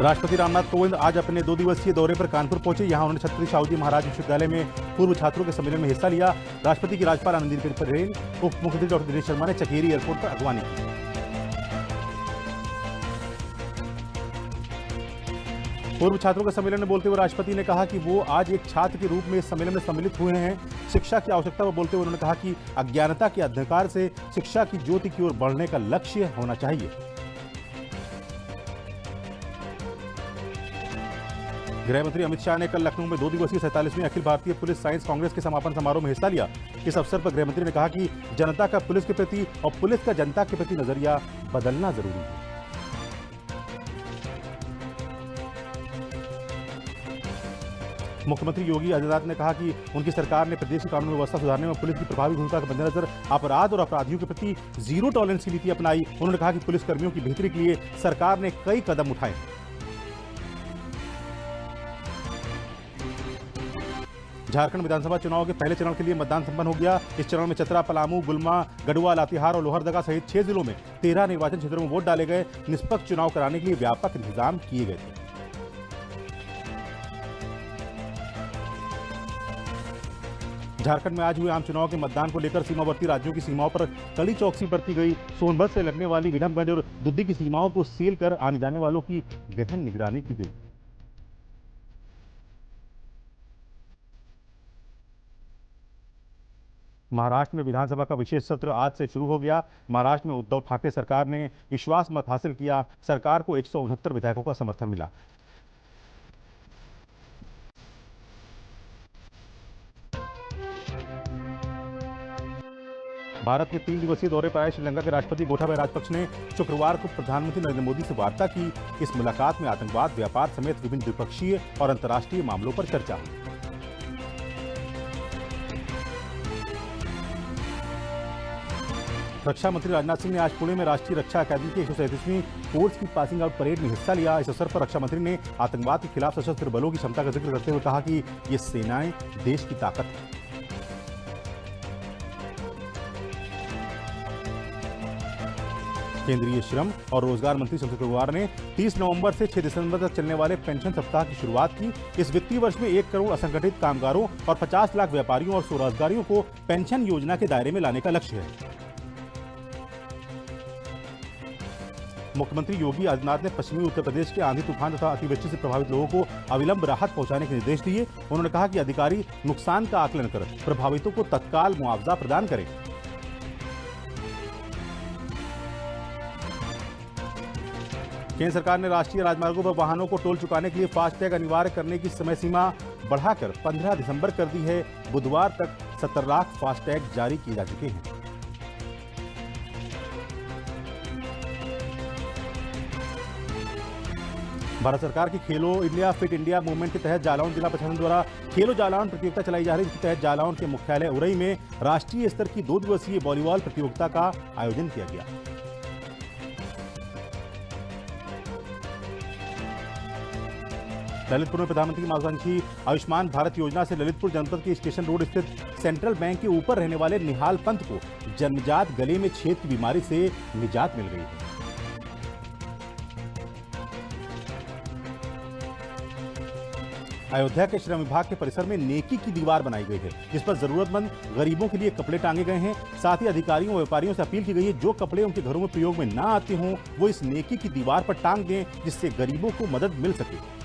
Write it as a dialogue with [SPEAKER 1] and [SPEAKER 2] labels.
[SPEAKER 1] राष्ट्रपति रामनाथ कोविंद आज अपने 2 दिवसीय दौरे पर कानपुर पहुंचे। यहां उन्होंने छत्रपति शाहू महाराज विश्वविद्यालय में पूर्व छात्रों के सम्मेलन में हिस्सा लिया। राष्ट्रपति की राज्यपाल आनंदीबेन पटेल, उप मुख्यमंत्री डॉक्टर दिनेश शर्मा ने चकेरी एयरपोर्ट पर अगवानी की। पूर्व छात्रों के सम्मेलन में बोलते हुए राष्ट्रपति ने कहा कि वो आज एक छात्र के रूप में इस सम्मेलन में सम्मिलित हुए हैं। शिक्षा की आवश्यकता पर बोलते हुए उन्होंने कहा कि अज्ञानता के अंधकार से शिक्षा की ज्योति की ओर बढ़ने का लक्ष्य होना चाहिए। गृह मंत्री अमित शाह ने कल लखनऊ में 2 दिवसीय 47वीं अखिल भारतीय पुलिस साइंस कांग्रेस के समापन समारोह में हिस्सा लिया। इस अवसर पर गृह मंत्री ने कहा कि जनता का पुलिस के प्रति और पुलिस का जनता के प्रति नजरिया बदलना जरूरी है। मुख्यमंत्री योगी आदित्यनाथ ने कहा कि उनकी सरकार ने प्रदेश की कानून व्यवस्था सुधारने में पुलिस की प्रभावी भूमिका के मद्देनजर अपराध और अपराधियों के प्रति जीरो टॉलरेंस की नीति अपनाई। उन्होंने कहा कि पुलिस कर्मियों की बेहतरी के लिए सरकार ने कई कदम उठाए। झारखंड विधानसभा चुनाव के पहले चरण के लिए मतदान संपन्न हो गया। इस चरण में चतरा, पलामू, गुलमा, गढ़वा, लातेहार और लोहरदगा सहित 6 जिलों में 13 निर्वाचन क्षेत्रों में वोट डाले गए। निष्पक्ष चुनाव कराने के लिए व्यापक इंतजाम किए गए थे। झारखंड में आज हुए आम चुनाव के मतदान को लेकर सीमावर्ती राज्यों की सीमाओं पर कड़ी चौकसी बरती गई। सोनभद्र से लगने वाली विडम्बगंज और दुद्दी की सीमाओं को सील कर आने जाने वालों की गहन निगरानी की गई। महाराष्ट्र में विधानसभा का विशेष सत्र आज से शुरू हो गया। महाराष्ट्र में उद्धव ठाकरे सरकार ने विश्वास मत हासिल किया। सरकार को 169 विधायकों का समर्थन मिला। भारत के 3 दिवसीय दौरे पर आए श्रीलंका के राष्ट्रपति गोटाबाया राजपक्ष ने शुक्रवार को प्रधानमंत्री नरेंद्र मोदी से वार्ता की। इस मुलाकात में आतंकवाद, व्यापार समेत विभिन्न द्विपक्षीय और अंतर्राष्ट्रीय मामलों पर चर्चा हुई। रक्षा मंत्री राजनाथ सिंह ने आज पुणे में राष्ट्रीय रक्षा अकादमी की 137वीं कोर्स की पासिंग आउट परेड में हिस्सा लिया। इस अवसर पर रक्षा मंत्री ने आतंकवाद के खिलाफ सशस्त्र बलों की क्षमता का जिक्र करते हुए कहा कि ये सेनाएं देश की ताकत है। केंद्रीय श्रम और रोजगार मंत्री शशिकांत कुमार ने 30 नवंबर से 6 दिसंबर तक चलने वाले पेंशन सप्ताह की शुरुआत की। इस वित्तीय वर्ष में 1 करोड़ असंगठित कामगारों और 50 लाख व्यापारियों और स्वरोजगारियों को पेंशन योजना के दायरे में लाने का लक्ष्य है। मुख्यमंत्री योगी आदित्यनाथ ने पश्चिमी उत्तर प्रदेश के आंधी तूफान तथा अतिवृष्टि से प्रभावित लोगों को अविलंब राहत पहुंचाने के निर्देश दिए। उन्होंने कहा कि अधिकारी नुकसान का आकलन कर प्रभावितों को तत्काल मुआवजा प्रदान करें। केंद्र सरकार ने राष्ट्रीय राजमार्गों पर वाहनों को टोल चुकाने के लिए फास्टैग अनिवार्य करने की समय सीमा बढ़ाकर 15 दिसंबर कर दी है। बुधवार तक 70 लाख फास्टैग जारी किए जा चुके हैं। भारत सरकार की खेलो इंडिया फिट इंडिया मूवमेंट के तहत जालौन जिला प्रशासन द्वारा खेलो जालौन प्रतियोगिता चलाई जा रही है। इसके तहत जालौन के मुख्यालय उरई में राष्ट्रीय स्तर की 2 दिवसीय वॉलीबॉल प्रतियोगिता का आयोजन किया गया। ललितपुर में प्रधानमंत्री की महत्वाकांक्षी आयुष्मान भारत योजना से ललितपुर जनपद के स्टेशन रोड स्थित सेंट्रल बैंक के ऊपर रहने वाले निहाल पंत को जन्मजात गले में छेद की बीमारी से निजात मिल गई है। अयोध्या के श्रम विभाग के परिसर में नेकी की दीवार बनाई गई है, जिस पर जरूरतमंद गरीबों के लिए कपड़े टांगे गए हैं। साथ ही अधिकारियों और व्यापारियों से अपील की गई है, जो कपड़े उनके घरों में प्रयोग में ना आते हों वो इस नेकी की दीवार पर टांग दें, जिससे गरीबों को मदद मिल सके।